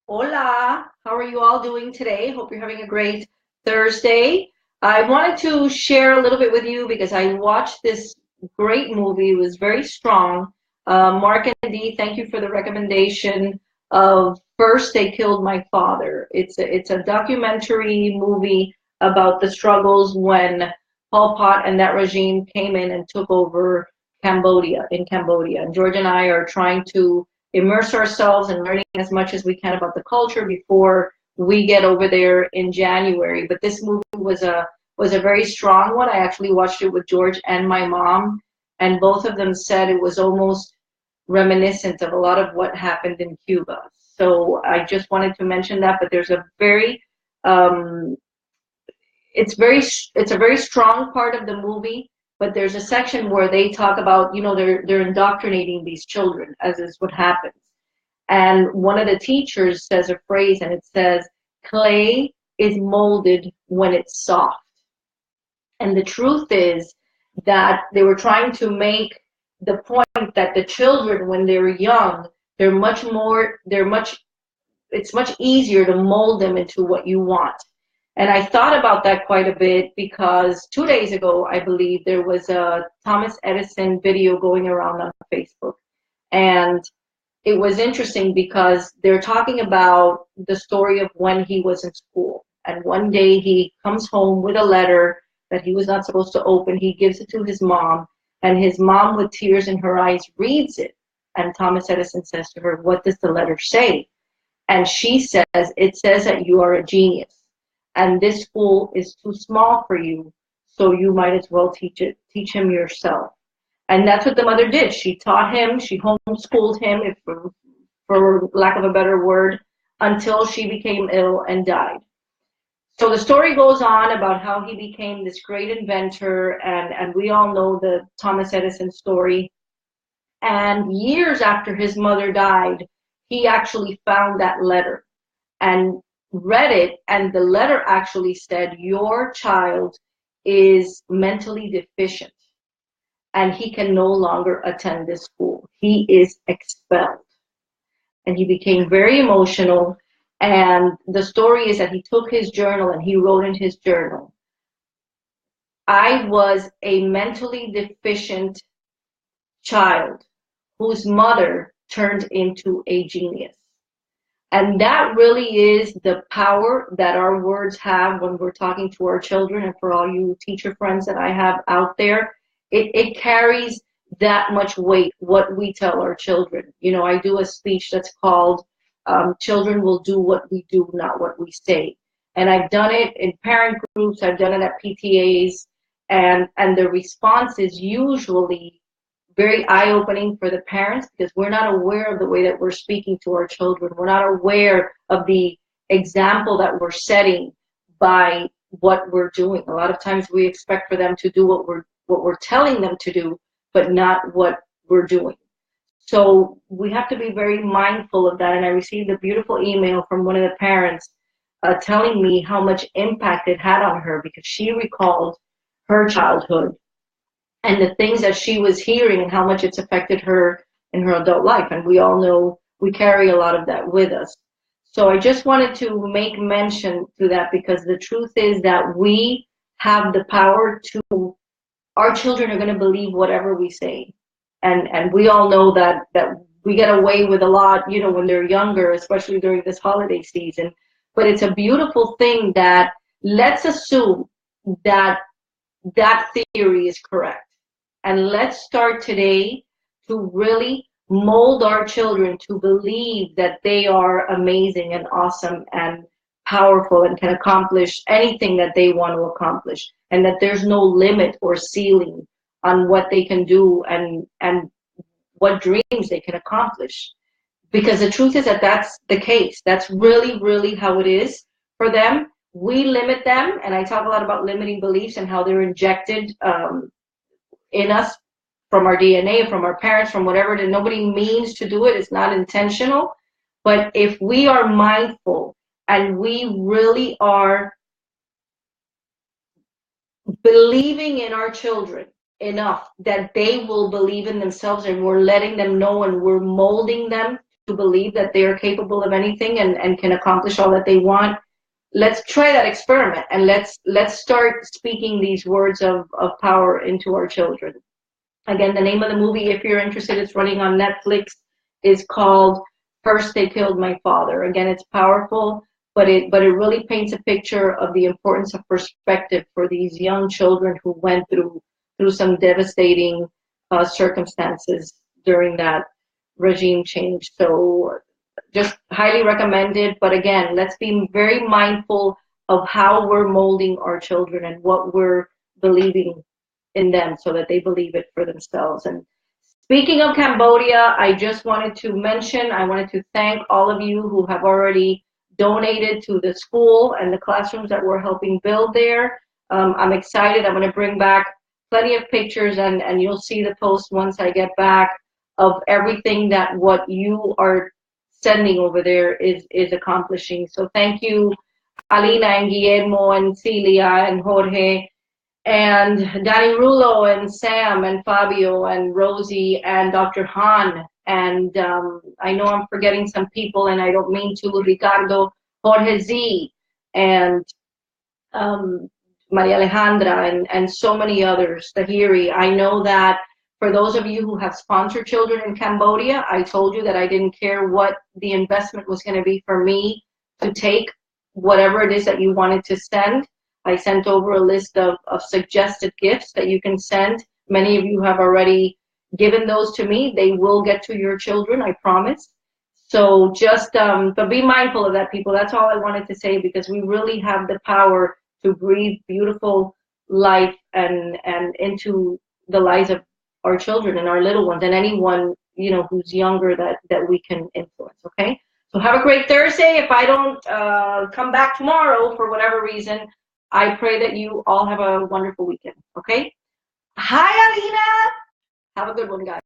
Hola, how are you all doing today? Hope you're having a great Thursday. I wanted to share a little bit with you because I watched this great movie. It was very strong. Mark and Dee, thank you for the recommendation of First They Killed My Father. It's a documentary movie about the struggles when Pol Pot and that regime came in and took over Cambodia. And George and I are trying to immerse ourselves in learning as much as we can about the culture before we get over there in January. But this movie was a very strong one. I actually watched it with George and my mom, and both of them said it was almost reminiscent of a lot of what happened in Cuba. So I just wanted to mention that. But there's a very um, it's a very strong part of the movie, but there's a section where they talk about, they're indoctrinating these children, as is what happens. And one of the teachers says a phrase, and it says, clay is molded when it's soft. And the truth is that they were trying to make the point that the children, when they're young, it's much easier to mold them into what you want. And I thought about that quite a bit because 2 days ago, I believe, there was a Thomas Edison video going around on Facebook. And it was interesting because they're talking about the story of when he was in school. And one day he comes home with a letter that he was not supposed to open. He gives it to his mom, and his mom, with tears in her eyes, reads it. And Thomas Edison says to her, "What does the letter say?" And she says, "It says that you are a genius, and this school is too small for you, so you might as well teach him yourself." And that's what the mother did. She taught him, she homeschooled him, if for lack of a better word, until she became ill and died. So the story goes on about how he became this great inventor, and we all know the Thomas Edison story. And years after his mother died, he actually found that letter and read it, and the letter actually said, "Your child is mentally deficient and he can no longer attend this school. He is expelled." And he became very emotional. And the story is that he took his journal and he wrote in his journal, "I was a mentally deficient child whose mother turned into a genius." And that really is the power that our words have when we're talking to our children. And for all you teacher friends that I have out there, it carries that much weight, what we tell our children. I do a speech that's called Children Will Do What We Do, Not What We Say. And I've done it in parent groups, I've done it at PTAs, and the response is usually very eye-opening for the parents because we're not aware of the way that we're speaking to our children. We're not aware of the example that we're setting by what we're doing. A lot of times we expect for them to do what we're telling them to do, but not what we're doing. So we have to be very mindful of that. And I received a beautiful email from one of the parents telling me how much impact it had on her because she recalled her childhood and the things that she was hearing and how much it's affected her in her adult life. And we all know we carry a lot of that with us. So I just wanted to make mention to that because the truth is that we have the power to, our children are going to believe whatever we say. And we all know that we get away with a lot, when they're younger, especially during this holiday season. But it's a beautiful thing that let's assume that that theory is correct. And let's start today to really mold our children to believe that they are amazing and awesome and powerful and can accomplish anything that they want to accomplish, and that there's no limit or ceiling on what they can do and what dreams they can accomplish. Because the truth is that that's the case. That's really, really how it is for them. We limit them, and I talk a lot about limiting beliefs and how they're injected in us from our DNA, from our parents, from whatever. That nobody means to do it. It's not intentional. But if we are mindful and we really are believing in our children enough that they will believe in themselves, and we're letting them know and we're molding them to believe that they are capable of anything and can accomplish all that they want, let's try that experiment, and let's start speaking these words of power into our children. Again, the name of the movie, if you're interested, it's running on Netflix, is called First They Killed My Father. Again, it's powerful, but it really paints a picture of the importance of perspective for these young children who went through some devastating circumstances during that regime change. So just highly recommended. But again, let's be very mindful of how we're molding our children and what we're believing in them so that they believe it for themselves. And speaking of Cambodia, I just wanted to mention, I wanted to thank all of you who have already donated to the school and the classrooms that we're helping build there. I'm excited. I'm going to bring back plenty of pictures, and you'll see the post once I get back, of everything that what you are sending over there is accomplishing. So thank you, Alina and Guillermo and Celia and Jorge and Danny Rulo and Sam and Fabio and Rosie and Dr. Han. And I know I'm forgetting some people, and I don't mean to, Ricardo, Jorge Z, and Maria Alejandra, and so many others, Tahiri. I know that for those of you who have sponsored children in Cambodia, I told you that I didn't care what the investment was going to be for me to take whatever it is that you wanted to send. I sent over a list of suggested gifts that you can send. Many of you have already given those to me. They will get to your children, I promise. So just, but be mindful of that, people. That's all I wanted to say, because we really have the power to breathe beautiful life and into the lives of our children and our little ones, and anyone, you know, who's younger that we can influence. Okay, so have a great Thursday. If I don't come back tomorrow for whatever reason, I pray that you all have a wonderful weekend. Okay, hi Alina, have a good one, guys.